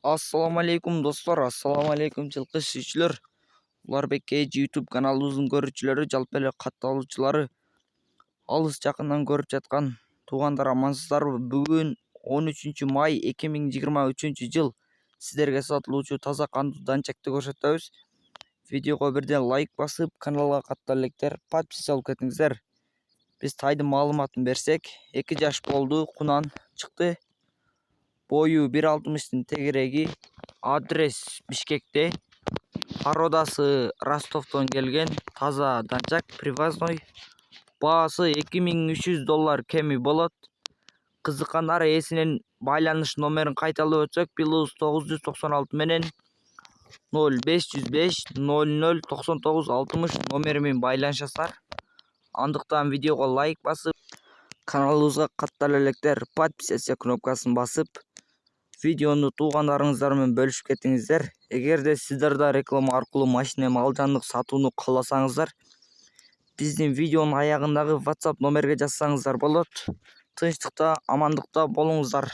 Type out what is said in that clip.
Assalamu alaikum dostlar, assalamu alaikum жылқы сүйүүчүлөр. Уларбек Эйж YouTube каналыбыздын көрүүчүлөрү, жалпы эле катталуучулары, алыс жакындан көрүп жаткан туугандар амансыздарбы? Бүгүн 13 май 2023 жыл сиздерге сатылуучу таза кандуу данчакты көрсөтөбүз. Видеого бирден лайк басып, каналга каттал электер, подписчик алып кетиңиздер. Биз тайдын маалыматын берсек, 2 жаш болду, кунан чыкты. Boyu 1.60'ın tegereği, adres Bişkek'te, parodası Rostov'dan gelgen taza dançak привозной, baası $2300 kemi bolot. Kızıkanlar esinin байланыш номерин кайталап өтсөк, +996 менен 0505 00 99 60 номеримен байланышасыздар. Андыктан видеого лайк басып, каналыбызга каттал электер, подписаться кнопкасын басып, видеону туугандарыңыздар менен бөлүшүп кетиңиздер. Эгерде сиздер да реклама аркылуу машина малжандык сатууну кааласаңыздар, биздин видеонун аягындагы WhatsApp номерге жазсаңыздар болот. Тынчтыкта, амандыкта болуңуздар.